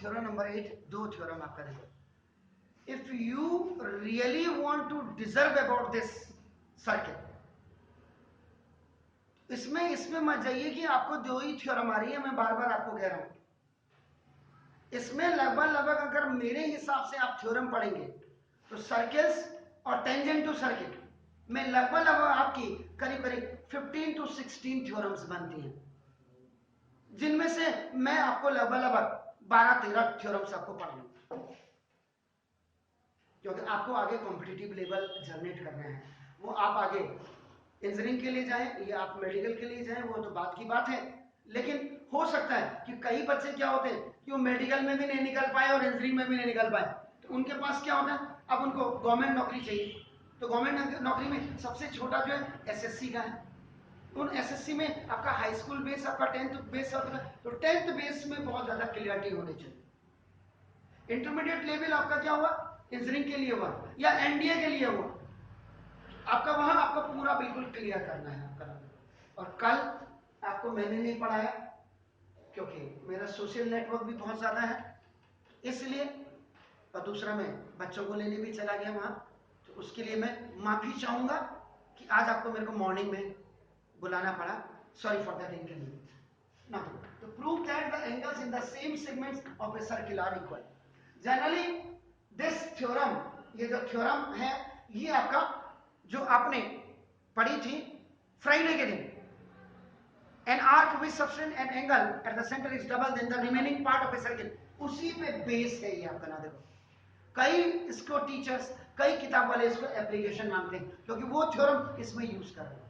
Theorem number 8, दो theorem आपका देखो. If you really want to deserve about this circle, इसमें मत जाइए कि आपको दो ही थ्योरम आ रही है. मैं बार बार आपको कह रहा हूं, इसमें लगभग अगर मेरे हिसाब से आप थ्योरम पढ़ेंगे तो सर्किल्स और टेंजेंट टू सर्किट में लगभग आपकी करीब 15 to 16 थ्योरम्स बनती हैं, जिनमें से मैं आपको लगभग 12-13 थ्योरम्स आपको पढ़ाऊंगा, क्योंकि आपको आगे कॉम्पिटिटिव लेवल जनरेट करना है. वो आप आगे इंजीनियरिंग के लिए जाएं या आप मेडिकल के लिए जाएं, वो तो बात की बात है. लेकिन हो सकता है कि कई बच्चे क्या होते हैं कि वो मेडिकल में भी नहीं निकल पाए और इंजीनियरिंग में भी नहीं निकल पाए, तो उनके पास क्या होता है, अब उनको गवर्नमेंट नौकरी चाहिए. तो गवर्नमेंट नौकरी में सबसे छोटा जो है एसएससी का है. उन एसएससी में आपका हाई स्कूल बेस, आपका 10th बेस होता है, तो 10th बेस में बहुत ज्यादा क्लियरिटी होनी चाहिए. इंटरमीडिएट लेवल आपका क्या हुआ, इंजीनियरिंग के लिए हुआ या एनडीए के लिए हुआ, आपका वहां आपको पूरा बिल्कुल क्लियर करना है आपका. और कल आपको मैंने नहीं पढ़ाया क्योंकि मेरा सोशल नेटवर्क भी बहुत ज्यादा है, इसलिए. और दूसरा मैं बच्चों को लेने भी चला गया वहां, तो उसके लिए मैं माफी चाहूंगा कि आज आपको मेरे को मॉर्निंग में बुलाना पड़ा. Sorry for that inconvenience. Now, to prove that the angles in the same segments of a circle are equal. Generally, this theorem, ये जो थ्योरम है, ये आपका जो आपने पढ़ी थी फ्राइडे के दिन, an arc which subtends an angle at the center is double than the remaining part of a circle, उसी पे बेस है ये आपका. ना देखो, कई इसको टीचर्स, कई किताब वाले इसको एप्लीकेशन मानते हैं क्योंकि वो थ्योरम इसमें यूज कर रहे हैं.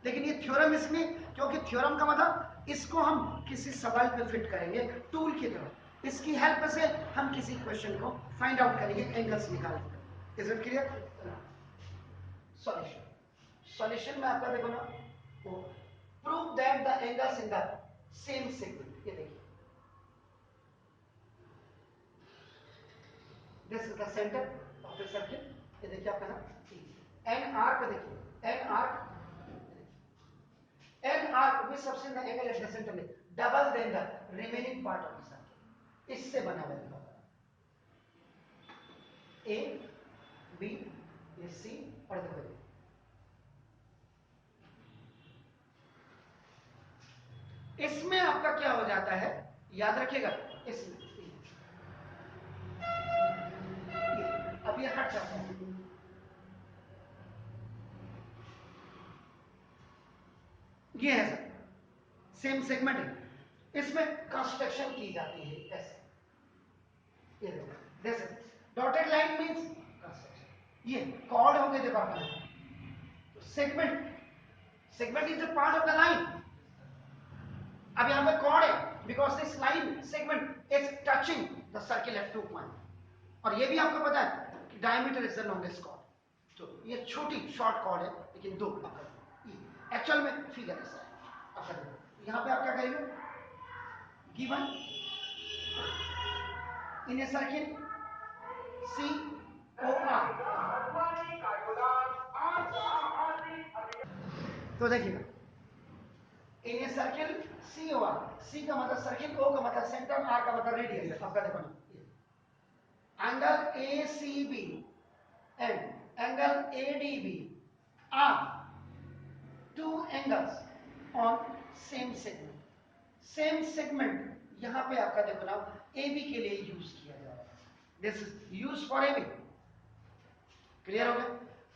लेकिन ये थ्योरम इसमें, क्योंकि थ्योरम का मतलब इसको हम किसी सवाल पे फिट करेंगे टूल की तरह, इसकी हेल्प से हम किसी क्वेश्चन को फाइंड आउट करेंगे, एंगल्स निकालेंगे. Is it clear? सॉल्यूशन में आपका देखो ना, prove that the angles in the same segment. ये देखिए, this is the centre of the circle. ये देखिए आपका ना एन आर्क, देखिए an arc, an arc which subtend the angle at the centre में double then the remaining part of the circle. इससे बना हुआ है ए बी ये सी और देखो इसमें आपका क्या हो जाता है, याद रखिएगा. इसमें अब ये हट जाता है, ये है सर सेम सेगमेंट है, इसमें कंस्ट्रक्शन की जाती है ऐसे. ये देखो, जैसे डॉटेड लाइन मींस कंस्ट्रक्शन. ये कॉर्ड हो गए देखो आपका segment, segment is the part of the line. अब यहां पे कॉर्ड है because this line segment is touching the circle eight 2 point. और ये भी आपको पता है कि diameter is the longest chord. तो ये छोटी शॉर्ट कॉर्ड है, लेकिन दो एक्चुअल में फिगर ऐसा है. यहां पे आप क्या करेंगे, given in a circle C O R. तो देखिएगा इन a circle C O are, सी का मतलब सर्किल, ओ का मतलब सेंटर, आर का मतलब रेडियस. आपका देखो ना angle A C B and angle A D B are two angles on same segment. Same segment यहां पे आपका देखो ना ए बी के लिए यूज किया जा रहा है. This is use for A B. Clear हो गया?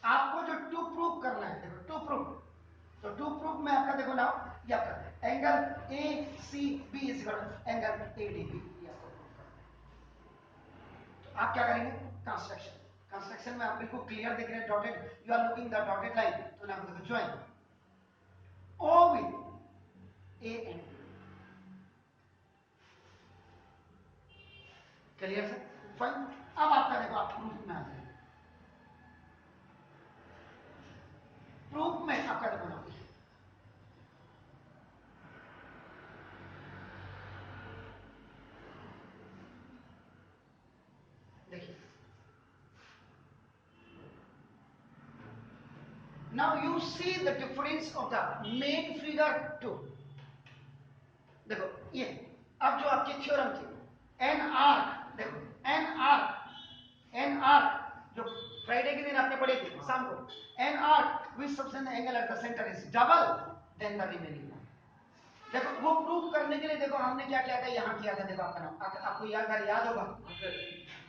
आपको जो टू प्रूव करना है, देखो टू प्रूव, तो टू प्रूफ में आपका देखो ना ये आपका angle A C B is equal angle A D B. तो आप क्या करेंगे, कंस्ट्रक्शन. कंस्ट्रक्शन में आप बिल्कुल क्लियर देख रहे हैं, dotted, you are looking the dotted line. तो ना देखो join O with A and B. Clear sir? Fine. अब आपका देखो आप प्रूफ में आ जाए. प्रूफ में आपका देखो ना देखिए, now you see the difference of the main figure 2. देखो ये अब जो आपकी थ्योरम थी एन आर्क, देखो एन आर्क जो फ्राइडे के दिन आपने पढ़े थे शाम को, an arc which subtend angle at the centre is double then the remaining. देखो वो प्रूव करने के लिए देखो हमने क्या किया था, यहाँ किया था, देखो आपका नाम आपको याद होगा,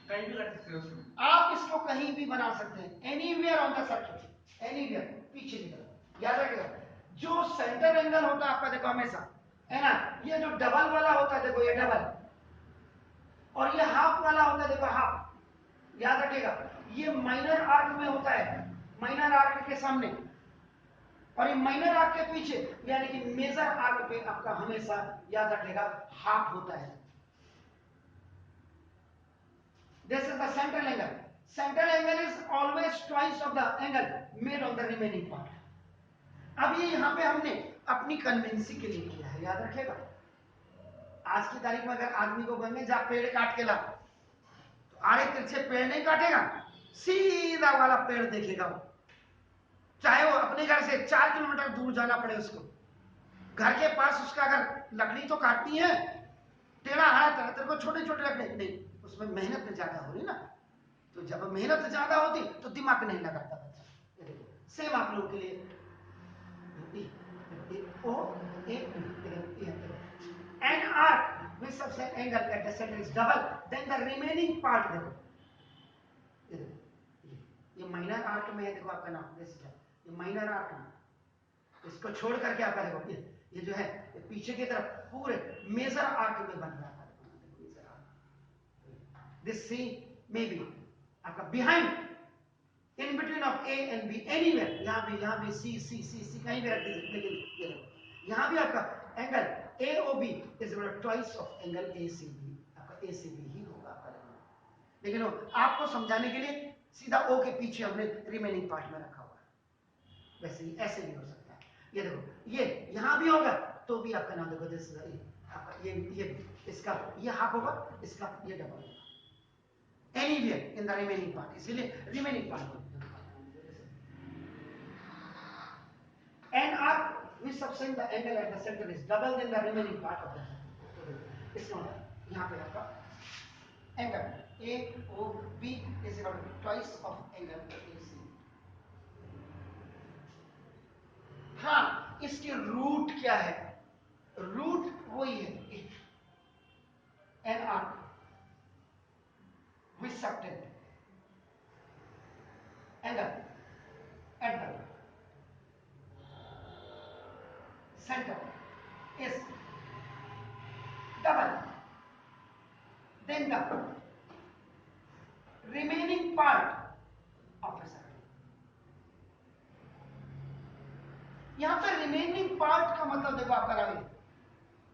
कहीं भी कर सकते हो उसमें। आप इसको कहीं भी बना सकते हैं, anywhere on the circuit, anywhere पीछे की तरफ। याद रखिएगा जो सेंटर एंगल होता है आपका, देखो हमेशा है ना, ये जो डबल वाला होता है, देखो ये डबल, और ये हाफ वाला होता है, देखो हाफ। याद रखिएगा ये माइनर आर्क में होता है, माइनर आर्क के सामने, और ये माइनर आर्क के पीछे, यानी कि मेजर आर्क पे आपका हमेशा याद रखिएगा हाफ होता है। This is the central angle. Central angle is always twice of the angle made on the remaining part. अब ये यहाँ पे हमने अपनी कन्वेंसी के लिए किया है, याद रखेगा। आज की तारीख में अगर आदमी को कहेंगे जा पेड़ काट के ला, तो आड़े तिरछे पेड़ नहीं काटेगा, सीधा वाला पेड़ देखेगा वो, चाहे वो अपने घर से 4 किलोमीटर दूर जाना पड़े उसको। घर के पास उसका अगर लकड़ी तो काटती है, टेढ़ा है तेरे को छोटे छोटे लकड़ी नहीं, उसमें मेहनत ज्यादा हो रही ना, तो जब मेहनत ज्यादा होती तो दिमाग नहीं लगाता बच्चा। सेम आप लोगों के लिए an arc which subtend angle at the centre is double then the remaining part. देखो ये माइनर आर्क में है, देखो आपका नाम ये माइनर आर्क में, इसको छोड़ करके आपका देखो ये जो है ये पीछे की तरफ पूरे मेजर आर्क में बन रहा है। This C may be आपका behind, in between of A and B, anywhere, यहाँ भी C कहीं भी रख दीजिए, लेकिन ये देखो यहाँ भी आपका angle AOB is twice of angle ACB, आपका ACB ही होगा आपका, लेकिन आपको समझाने के लिए सीधा O के पीछे हमने रिमेनिंग पार्ट में रखा हुआ है। वैसे ही ऐसे भी हो सकता है, ये देखो ये यहाँ भी होगा तो भी आपका नाम देखो दिस आपका ये इसका ये हाफ होगा, इसका ये डबल होगा, anywhere in the remaining part, इसलिए remaining part। An arc which subtends the angle at the center is double than the remaining part of the circle। इसका मतलब यहाँ पे आपका angle AOB is equal to twice of angle AC। हाँ इसकी root क्या है, रूट वही है an arc which subtends angle at the center is double then the remaining part of the circle। यहां पे रिमेनिंग पार्ट का मतलब देखो आपका रवि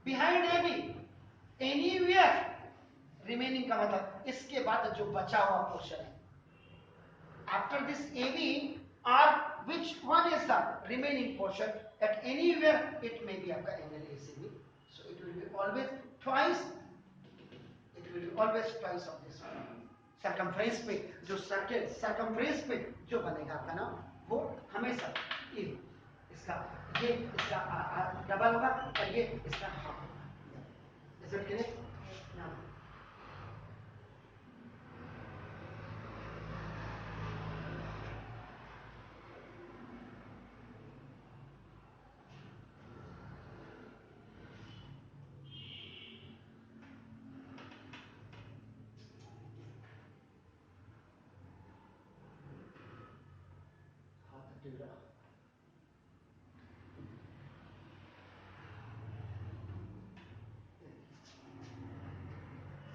behind A B anywhere, remaining का मतलब इसके बाद जो बचा हुआ पोर्शन है, after this A B R which one is the remaining portion at anywhere it may be आपका angle ACB, so it will be always twice, it will be always twice of this circumference पे, जो circle circumference पे जो बनेगा आपका ना वो हमेशा इसका ये इसका डबल होगा और ये इसका हाफ होगा। Is it clear? नाउ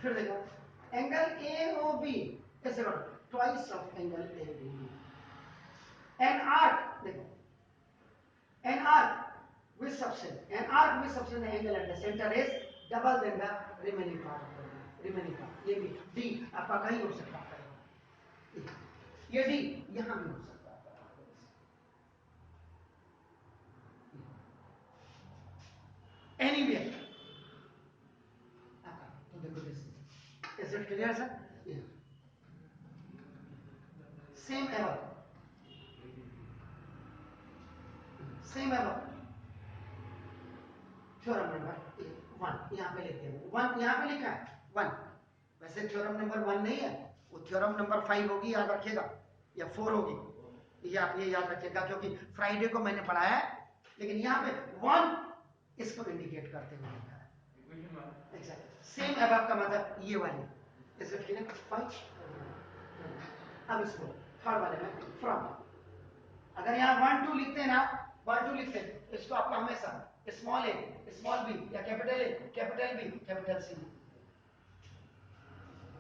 फिर देखो angle AOB is equal to twice of angle ABB। An arc देखो an arc with subtend an arc with subtend the angle at the center is double than the remaining part of the remaining part। ये भी D आपका कहीं हो सकता है, ये D यहां भी हो सकता है, anywhere। तो देखो this is it clear sir? Yeah, same above, same above theorem number 1 यहाँ पे लिखते हैं, 1 यहाँ पे लिखा है 1 वैसे थ्योरम नंबर 1 नहीं है, वो थ्योरम नंबर 5 होगी, याद रखिएगा, या 4 होगी, ये आप ये याद रखिएगा क्योंकि फ्राइडे को मैंने पढ़ाया है, लेकिन यहाँ पे 1 इसको इंडिकेट करते हुए लिखा है। एग्जैक्ट सेम अबव का मतलब ये वाली, इज इट क्लियर? फाइन। अब इसको थर्ड वाले में फ्रॉम, अगर यहाँ 1 2 लिखते हैं ना, 1 2 लिखते हैं, इसको आपको हमेशा स्मॉल ए स्मॉल बी या capital A capital B capital C,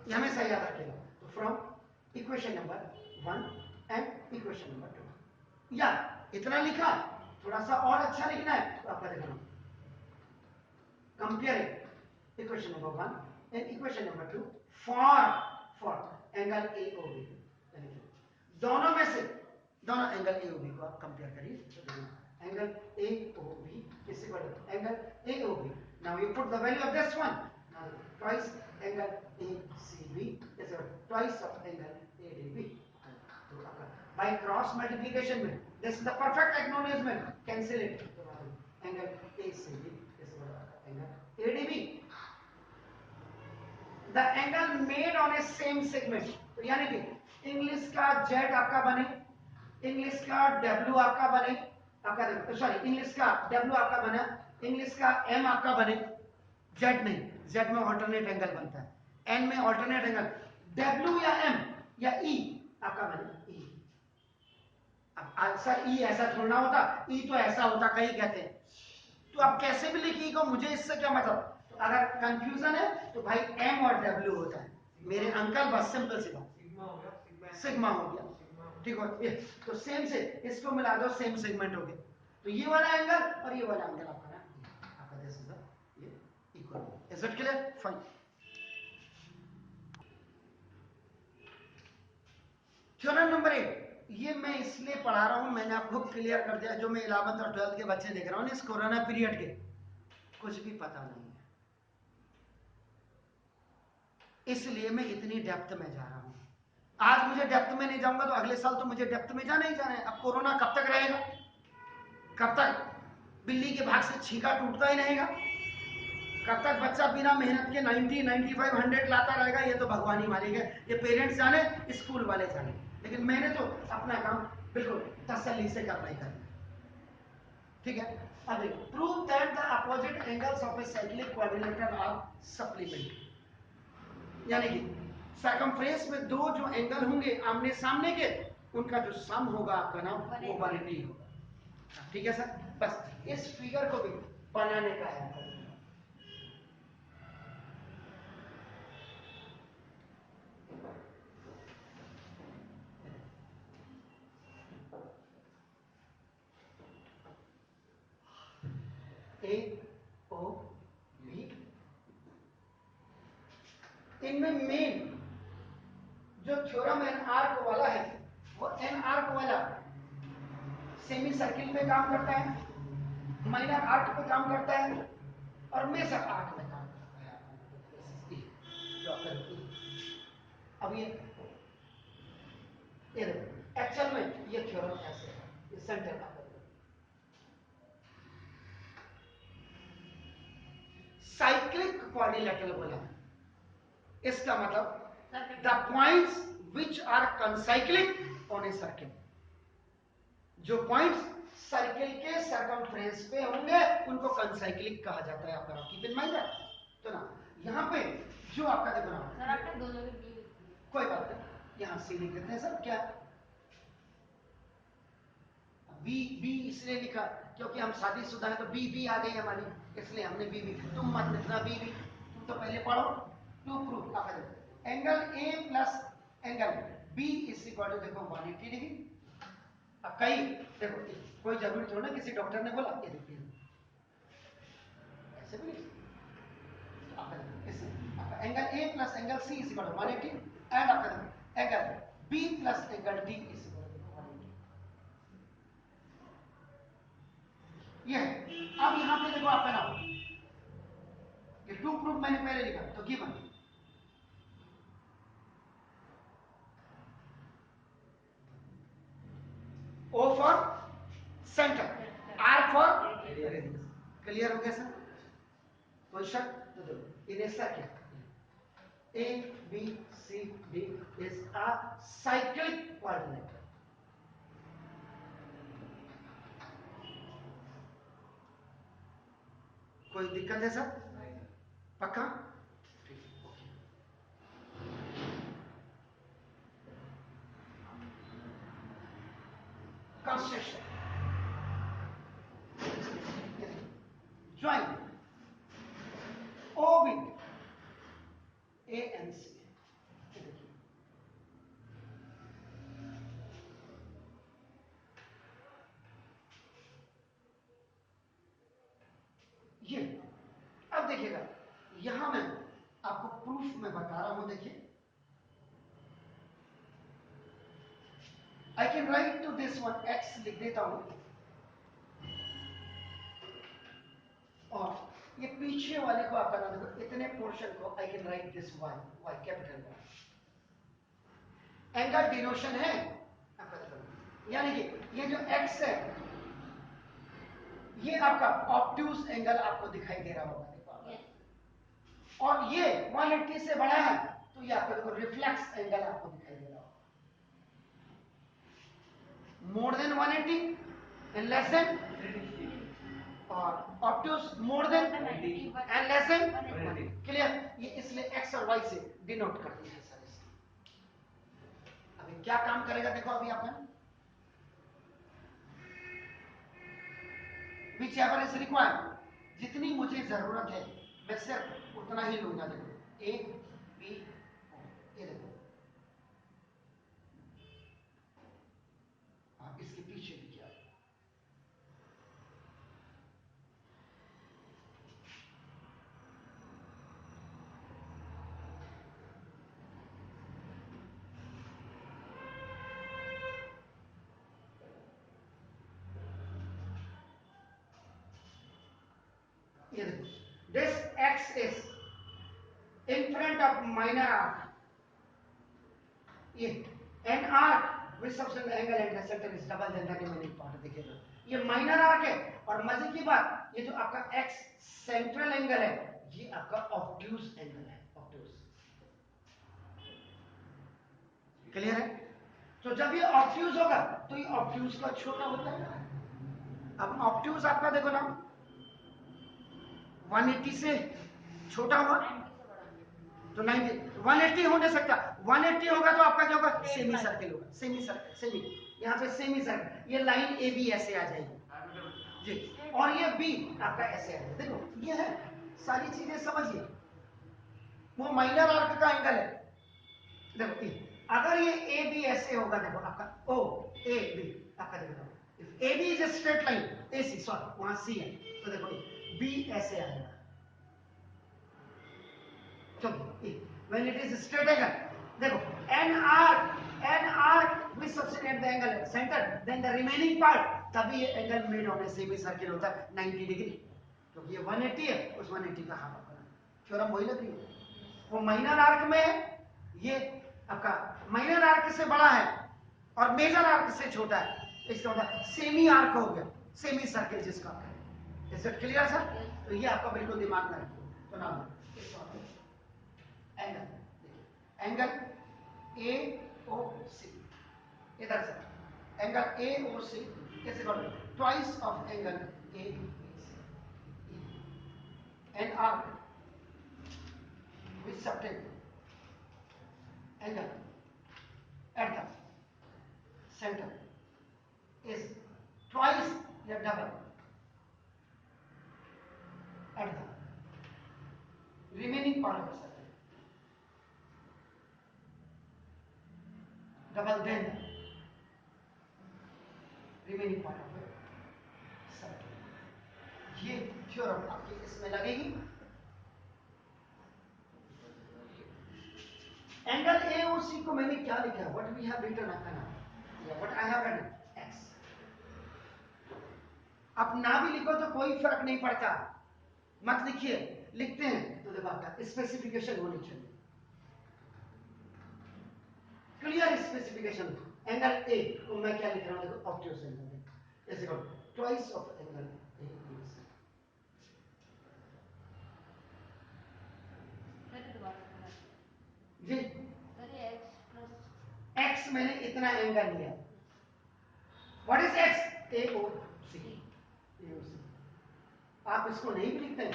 ये हमेशा याद रखिएगा। तो from equation number 1 and equation number 2, या इतना लिखा, थोड़ा सा और अच्छा लिखना है तो आपका देखना, compare equation number 1 and equation number 2 for angle AOB, दोनों में से दोनों एंगल AOB को आप कंपेयर करिए, angle AOB is equal to angle AOB, now you put the value of this one, now twice angle ACB is equal to twice of angle ADB, तो by cross multiplication में this is the perfect acknowledgement, cancel it, angle ACB is equal to angle ADB, the angle made on a same segment, तो यानी कि English का Z आपका बने, English का W आपका बने, आपका सॉरी इंग्लिश का W आपका बना, इंग्लिश का M आपका बने, Z नहीं, Z में ऑल्टरनेट एंगल बनता है, N में ऑल्टरनेट एंगल, W या M या E आपका बने E। अब सर E ऐसा थोड़ा होता, E तो ऐसा होता कहीं कहते हैं, तो आप कैसे भी लिखिएगा, मुझे इससे क्या मतलब, तो अगर कंफ्यूजन है तो भाई M और W होता है मेरे अंकल, बस सिंपल सी बात, सिग्मा हो गया, ठीक हो, तो सेम से इसको मिला दो, सेम सेगमेंट हो गया, तो ये वाला एंगल और ये वाला एंगल आपका ना, आपका दिस इज ये equal, is it clear? Fine. Theorem number 8, ये मैं इसलिए पढ़ा रहा हूं, मैंने आपको क्लियर कर दिया, जो मैं 11th और 12th के बच्चे देख रहा हूं इस कोरोना पीरियड के, कुछ भी पता नहीं है, इसलिए मैं इतनी डेप्थ में जा रहा हूं। आज मुझे डेप्थ में नहीं जाऊंगा तो अगले साल तो मुझे डेप्थ में जाना ही जाना है। अब कोरोना कब तक रहेगा, कब तक बिल्ली के भाग से छींका टूटता ही रहेगा, कब तक बच्चा बिना मेहनत के 90 95 100 लाता रहेगा, ये तो भगवान ही मानेगा, ये पेरेंट्स जाने, स्कूल वाले जाने, लेकिन मैंने तो अपना काम बिल्कुल तसल्ली से करना ही करना, ठीक है। अब prove that the opposite angles of a cyclic quadrilateral are supplementary, यानी कि सर्कमफ्रेंस में दो जो एंगल होंगे आमने सामने के, उनका जो सम होगा आपका नाम वो 180 होगा, ठीक है सर। बस इस फिगर को भी बनाने का है, AOB, इनमें मेन जो थ्योरम एन आर्क वाला है वो एन आर्क वाला सेमी सर्किल पे काम करता है, माइनर आर्क पे काम करता है और मेजर आर्क पे काम करता है। अब ये एक्चुअल में ये थ्योरम ऐसे है, ये सेंटर का साइक्लिक क्वाड्रिलेटरल बोला, इसका मतलब the points which are concyclic on a circle, जो पॉइंट्स सर्किल के सर्कमफ्रेंस पे होंगे उनको कनसाइक्लिक कहा जाता है। आपका कीप इन माइंड है, तो ना यहाँ पे जो आपका देखो ना, सर आपने दोनों में बी लिख दिया, कोई बात नहीं, यहाँ सी लिख देते हैं सर, क्या बी बी इसलिए लिखा क्योंकि हम शादीशुदा हैं, तो बी बी आ गई हमारी, इसलिए हमने बी बी, तुम मत लिखना बी बी, तुम तो पहले पढ़ो। टू प्रूफ आप angle A plus angle B is equal to देखो 180 डिग्री। अब कई देखो, कोई जरूरी थोड़ा ना किसी डॉक्टर ने बोला ये देखिए ऐसे भी आपका angle A plus angle C is equal to 180 and आपका angle B plus angle D is equal to 180। ये अब यहां पे देखो आपका नाम, ये टू प्रूफ मैंने पहले लिखा तो given O for centre, R for clear हो गया सर, कोई शक तो देखो इन ए circuit A, B, C, D is a cyclic coordinator. कोई दिक्कत है सर? पक्का? Construction. Join O with A and C. ये अब देखिएगा, यहां मैं आपको प्रूफ में बता रहा हूं. देखिए, I can write to this one x लिख देता हूं, और ये पीछे वाले को आपका नाम देखो, इतने पोर्शन को I can write this y, y capital y. Angle denotation है आपका देखो, यानी कि ये जो x है, ये आपका ऑब्ट्यूज एंगल आपको दिखाई दे रहा होगा, देखो आप. और ये 180 से बड़ा है, तो ये आपको देखो रिफ्लेक्स एंगल आपको दिखाई दे रहा होगा. More than 180 and less than, और obtuse more than and less than. Clear? ये इसलिए एक्स और वाई से डिनोट कर दिया है सर. अभी क्या काम करेगा देखो, अभी अपन whichever is required, जितनी मुझे जरूरत है मैं सिर्फ उतना ही लूंगा. देखो ए बी ओ, ये देखो इसके पीछे भी क्या, ये देखो this x is in front of minor arc, ये an arc with subtend angle at the center is double than the remaining part. देखिएगा, ये माइनर आर्क है, और मजे की बात, ये जो आपका x सेंट्रल एंगल है, ये आपका ऑब्ट्यूज एंगल है. ऑब्ट्यूज क्लियर है? तो जब ये ऑब्ट्यूज होगा तो ये ऑब्ट्यूज का छोटा होता है. अब ऑब्ट्यूज आपका देखो ना 180 से छोटा हुआ तो 90, 180 हो नहीं सकता. 180 होगा तो आपका क्या होगा? सेमी सर्किल होगा. सेमी सर्किल, सेमी, यहाँ पे सेमी सर्किल, ये लाइन ए बी ऐसे आ जाएगी जी, और ये बी आपका ऐसे आ जाएगा. देखो ये है, सारी चीजें समझिए. वो माइनर आर्क का एंगल है. देखो ये, अगर ये ए बी ऐसे होगा, देखो आपका ओ ए बी आपका, देखो A B is straight line, A C sorry वहां सी है, तो देखो बी ऐसे आएगा. चलो when it is straight angle, देखो n arc with subtend at the angle center, then the remaining part, तभी ये एंगल मेड होने सेमी सर्किल होता है 90 डिग्री. क्योंकि ये 180 है, उस 180 का हाफ करना. थ्योरम वही लग रही है. वो माइनर आर्क में है, ये आपका माइनर आर्क से बड़ा है और मेजर आर्क से छोटा है, इसका मतलब सेमी आर्क हो गया, सेमी सर्किल जिसका. Is it clear sir? तो ये आपका बिल्कुल दिमाग में रखिए. तो नाम एंगल, एंगल ए ओ सी, इधर से एंगल ए ओ सी कैसे करोगे? Twice of angle A C, an arc with subtend angle at the centre is twice या double at the remaining part of the circle, double then remaining part of the circle. ये theorem आपके इसमें लगेगी. Angle A O सी को मैंने क्या लिखा है? व्हाट वी हैव रिटन आपका नाम, या what I have written X. आप ना भी लिखो तो कोई फर्क नहीं पड़ता, मत लिखिए. लिखते हैं तो देखो आपका स्पेसिफिकेशन होनी चाहिए, क्लियर स्पेसिफिकेशन. एंगल ए को मैं क्या लिख रहा हूं? देखो ऑब्ट्यूज एंगल, ऐसे करो twice of angle A B C. मैंने इतना एंगल लिया, what is x? A O C. आप इसको नहीं भी लिखते हैं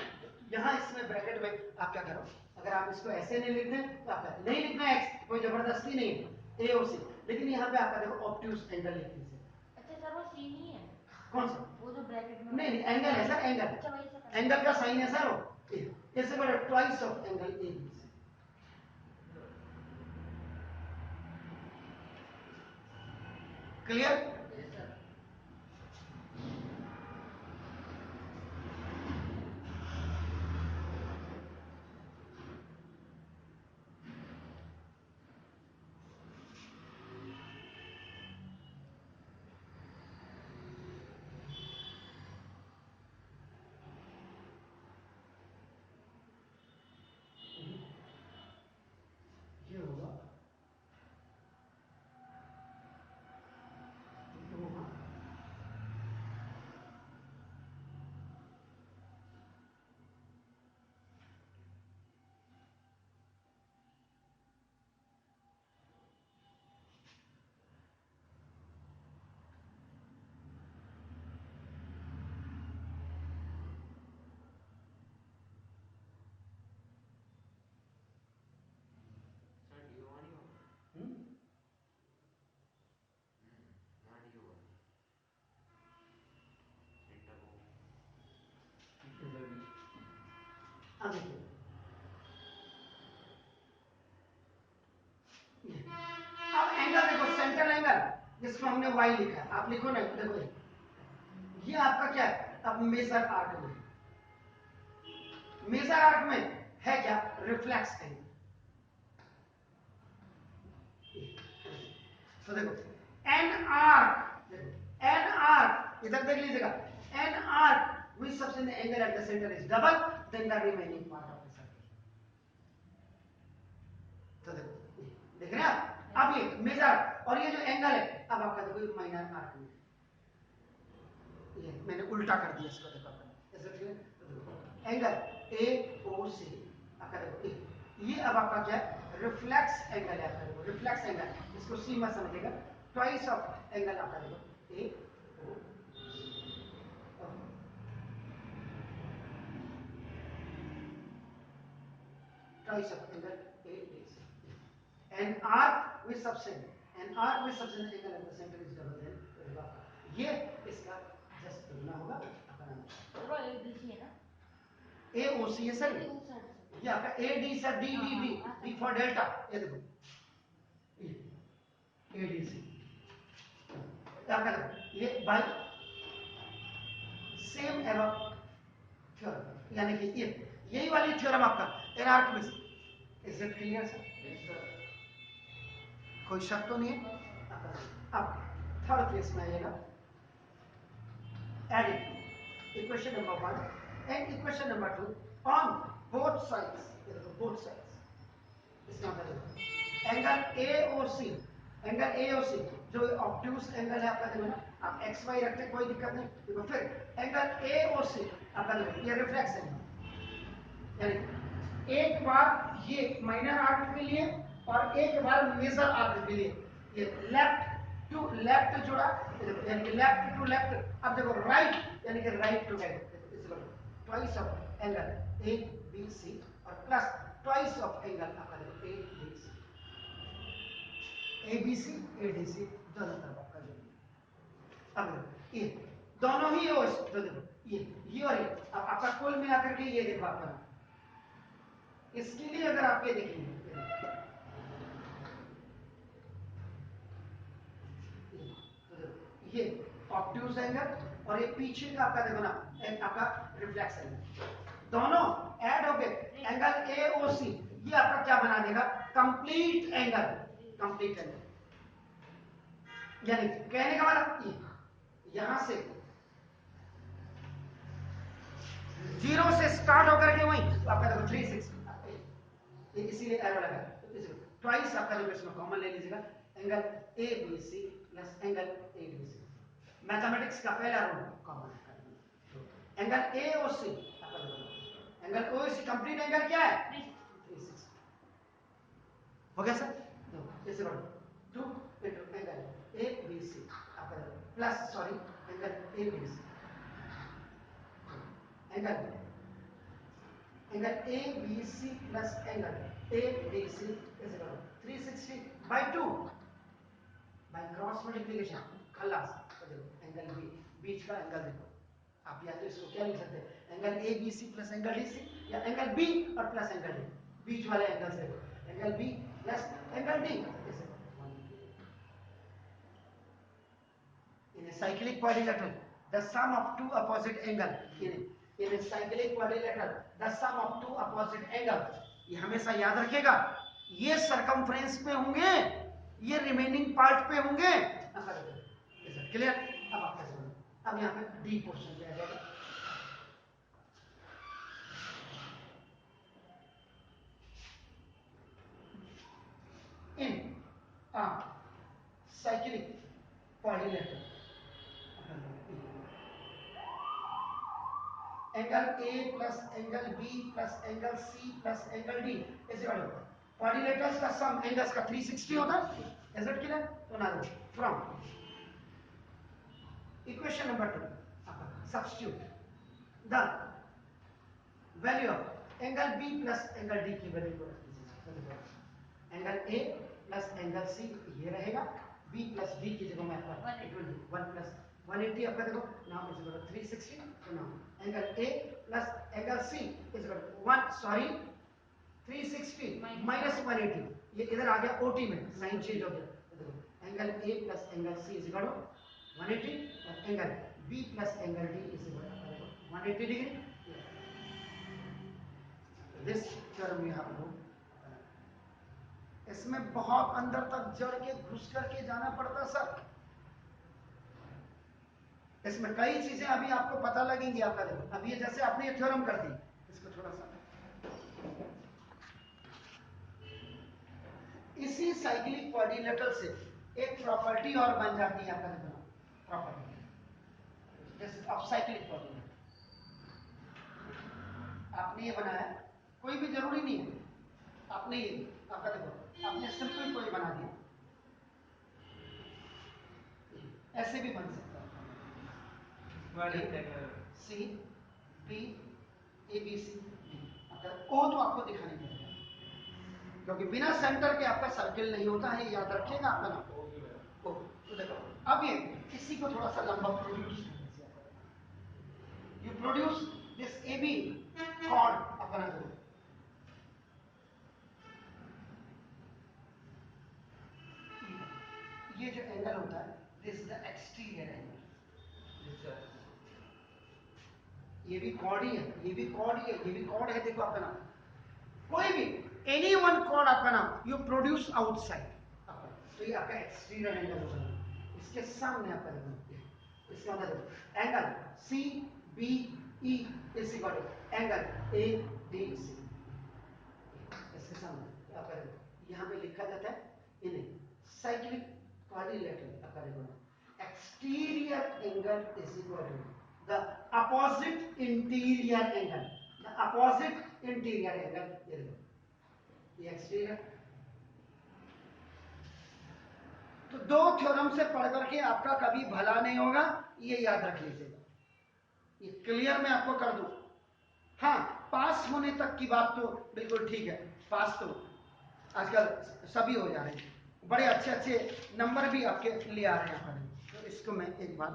यहाँ इसमें ब्रैकेट में आप क्या करो, अगर आप इसको ऐसे नहीं लिखते तो आप नहीं लिखना x, कोई जबरदस्ती नहीं है, ए ओ सी, लेकिन यहाँ पे आपका देखो ऑब्ट्यूज एंगल लिख दीजिए। अच्छा सर वो सी नहीं है, कौन सा? वो जो ब्रैकेट में नहीं एंगल है सर, एंगल, अच्छा वही सर, एंगल का साइन है सर वो, इससे बड़ा twice of angle A B C. Clear? Yes sir. ये होगा, ये होगा, अब देखिए अब एंगल देखो, सेंट्रल एंगल जिसको हमने y लिखा है, आप लिखो ना, देखो ये आपका क्या है, अब मेजर आर्क में, मेजर आर्क में है क्या, रिफ्लेक्स एंगल। तो देखो एन आर्क, देखो एन आर्क इधर देख लीजिएगा, an arc which subtend angle at the centre is double then the remaining part of the circle. तो देखो देख रहे हैं आप, अब ये मेजर और ये जो एंगल है, अब आपका देखो माइनर आर्क में, ये मैंने उल्टा कर दिया इसको, देखो आपका ऐसे क्लियर। तो देखो एंगल ए ओ सी आपका देखो ये अब आपका क्या है, रिफ्लेक्स एंगल है आपका, देखो रिफ्लेक्स एंगल, इसको सी मत समझिएगा, ट्वाइस ऑफ एंगल आपका देखो A O twice of angle A B C, an arc with subtend, an arc with subtend angle at the centre is double than, ये इसका जस्ट दुगना होगा आपका नाम वो एबीसी है ना, ए ओ सी है सर, उस साइड से। ये आपका A D sir, D D D, D for delta, ये देखो ए डी सी आपका देखो ये बाय सेम एबव थ्योरम, यानी कि ये यही वाली थ्योरम आपका एन आर्क में, इज इट क्लियर सर? कोई शक तो नहीं है? अब थर्ड केस में आइएगा, adding equation number 1 and equation number 2 on both sides, both sides, इसका मतलब एंगल एओसी, एंगल एओसी जो ऑब्ट्यूज एंगल है आपका, देखो ना आप एक्स वाई रखते कोई दिक्कत नहीं, देखो फिर एंगल एओसी आपका देखो ये रिफ्लेक्स एंगल, यानी एक बार ये माइनर आर्क के लिए और एक बार मेजर आर्क के लिए, ये लेफ्ट टू लेफ्ट जुड़ा, यानी कि लेफ्ट टू लेफ्ट, अब देखो राइट यानी कि right to right, twice of angle A B C और प्लस ट्वाइस ऑफ एंगल आपका देखो A B C, A B C A D C दोनों तरफ आपका जो, अब ये दोनों ही हो, तो देखो ये और ये, अब आपका कुल मिलाकर के ये देखो आपका, इसके लिए अगर आप ये देखेंगे ये ऑब्ट्यूज एंगल और ये पीछे का आपका देखो ना आपका रिफ्लेक्स एंगल, दोनों ऐड होके एंगल एओसी ये आपका क्या बना देगा, कंप्लीट एंगल, कंप्लीट एंगल, यानी कहने का मतलब यहां से जीरो से स्टार्ट होकर के वहीं आपका देखो 360, इसीलिए एरो लगा, ट्वाइस आपका जो इसमें कॉमन ले लीजिएगा, angle A B C plus angle A B C, mathematics का पहला रूल कॉमन है, एंगल ए और सी आपका देखो, angle O C complete angle क्या है 360, हो गया सर? ऐसे बढ़ो 2 × A B C plus sorry angle A B C angle A B C plus angle A B C is equal to 360/2 by cross multiplication खल्लास। Angle B बीच का angle देखो आप, या तो इसको क्या लिख सकते हैं angle A B C plus angle D C, या एंगल बी और प्लस एंगल डी, बीच वाले एंगल से देखो angle B plus angle D. In a cyclic quadrilateral, the sum of two opposite angle in a cyclic quadrilateral, the sum of two opposite angle, ये हमेशा याद रखिएगा, ये circumference पे होंगे, ये remaining part पे होंगे। क्लियर? अब आप कैसे बोलें? अब यहाँ पे डी पोर्शन पे आ जाएगा। In a cyclic quadrilateral, angle A plus angle B plus angle C plus angle D is equal to quadrilaterals का सम एंगल्स का 360 होता है। Is it clear? तो ना from equation number 2 substitute the value of angle B plus angle D की value को रख दीजिए। Angle A plus angle C ये रहेगा, बी प्लस डी की जगह में आपका 1 प्लस 180 आपका देखो नाउ इज इक्वल टू 360। तो now angle A plus angle C is equal to 360 minus 180, ये इधर आ गया ओटी में, साइन चेंज हो गया। देखो angle A plus angle C is equal to 180 और angle B plus angle D is equal to 180 degree. This term you have no, इसमें बहुत अंदर तक जड़ के घुस करके जाना पड़ता सर। इसमें कई चीजें अभी आपको पता लगेंगी आपका। देखो अब ये जैसे आपने ये थ्योरम कर दी, इसको थोड़ा सा इसी साइक्लिक क्वाड्रिलेटरल से एक प्रॉपर्टी और बन जाती है आपका। देखो प्रॉपर्टी जैसे अब साइक्लिक क्वाड्रिलेटरल आपने ये बनाया, कोई भी जरूरी नहीं है आपने ये आपका देखो आपने सिंपल कोई बना दिया, ऐसे भी बन सकता है C B A B C D. ओ तो आपको दिखानी पड़ेगा क्योंकि बिना सेंटर के आपका सर्किल नहीं होता है, याद रखिएगा आपका नाम ओ। तो देखो अब ये इसी को थोड़ा सा लंबा produce you produce this A B chord अपना दो। ये जो एंगल होता है दिस द एक्सटीरियर एंगल, ये भी कॉर्ड ही है, ये भी कॉर्ड ही है, ये भी कॉर्ड है। देखो आपका नाम कोई भी एनी वन कॉर्ड आपका नाम यू प्रोड्यूस आउटसाइड, तो ये आपका एक्सटीरियर एंगल होगा। इसके सामने आपका देखो इसका मतलब angle C B E is equal to angle A D C. इसके सामने आपका देखो यहाँ पे लिखा जाता है इन्हें साइक्लिक क्वाड्रिलेटरल आपका देखो exterior angle is equal to the opposite interior angle, the opposite interior angle, ये देखो ये exterior। तो दो थ्योरम से पढ़ करके आपका कभी भला नहीं होगा, ये याद रख लीजिएगा। ये क्लियर मैं आपको कर दूं। हाँ पास होने तक की बात तो बिल्कुल ठीक है, पास तो आजकल सभी हो जा रहे हैं, बड़े अच्छे अच्छे नंबर भी आपके ले आ रहे हैं। तो इसको मैं एक बार